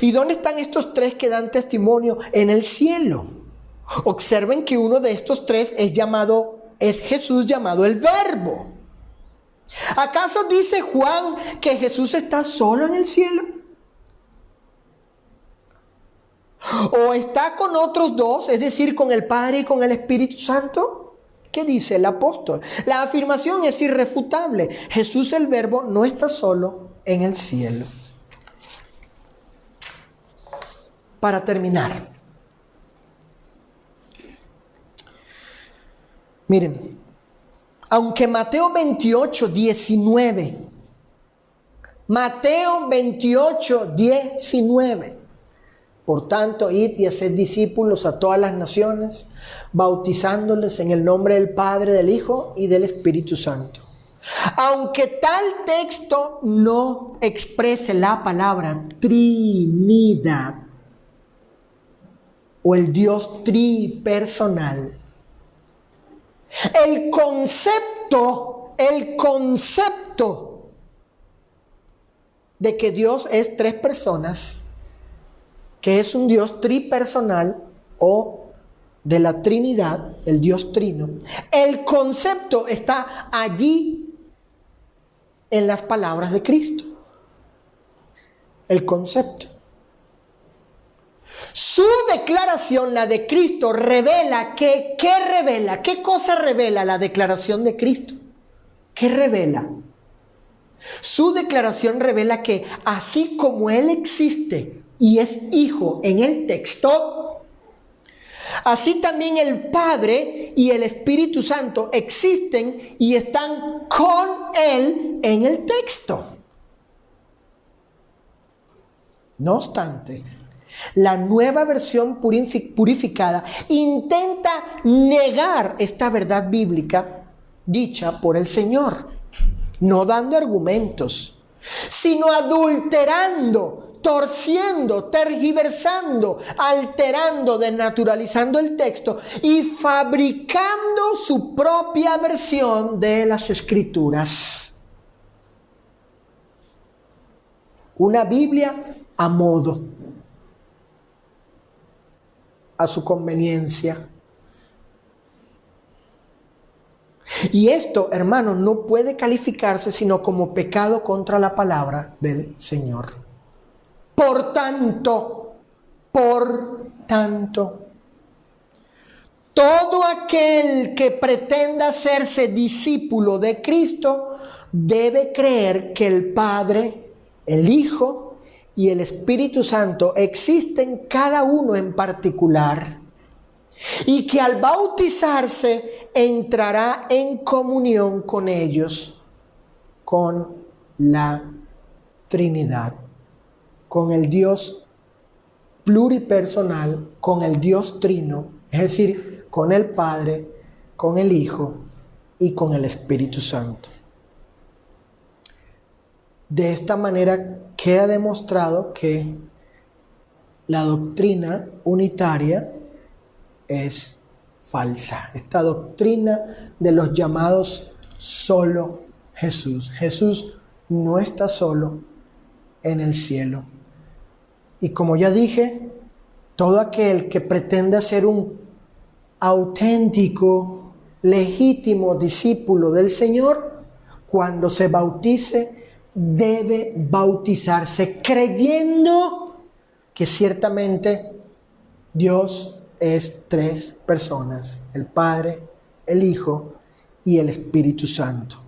¿Y dónde están estos 3 que dan testimonio? En el cielo. Observen que uno de estos 3 es Jesús llamado el Verbo. ¿Acaso dice Juan que Jesús está solo en el cielo? ¿O está con otros 2, es decir, con el Padre y con el Espíritu Santo? ¿Qué dice el apóstol? La afirmación es irrefutable. Jesús el Verbo no está solo en el cielo. Para terminar, miren, aunque Mateo 28:19, por tanto, id y haced discípulos a todas las naciones, bautizándoles en el nombre del Padre, del Hijo y del Espíritu Santo. Aunque tal texto no exprese la palabra Trinidad o el Dios tripersonal, el concepto de que Dios es 3 personas, que es un Dios tripersonal o de la Trinidad, el Dios trino, el concepto está allí en las palabras de Cristo. El concepto. Su declaración, la de Cristo, revela que, ¿qué revela? ¿Qué cosa revela la declaración de Cristo? ¿Qué revela? Su declaración revela que así como Él existe y es hijo en el texto, así también el Padre y el Espíritu Santo existen y están con Él en el texto. No obstante, la nueva versión purificada intenta negar esta verdad bíblica dicha por el Señor. no dando argumentos, sino adulterando, torciendo, tergiversando, alterando, desnaturalizando el texto y fabricando su propia versión de las Escrituras. Una Biblia a modo, a su conveniencia. Y esto, hermanos, no puede calificarse sino como pecado contra la palabra del Señor. Por tanto, todo aquel que pretenda hacerse discípulo de Cristo debe creer que el Padre, el Hijo y el Espíritu Santo existen cada uno en particular, y que al bautizarse entrará en comunión con ellos, con la Trinidad, con el Dios pluripersonal, con el Dios trino, es decir, con el Padre, con el Hijo y con el Espíritu Santo. De esta manera queda demostrado que la doctrina unitaria es falsa. Esta doctrina de los llamados solo Jesús. Jesús no está solo en el cielo. Y como ya dije, todo aquel que pretenda ser un auténtico, legítimo discípulo del Señor, cuando se bautice, debe bautizarse creyendo que ciertamente Dios es tres personas: el Padre, el Hijo y el Espíritu Santo.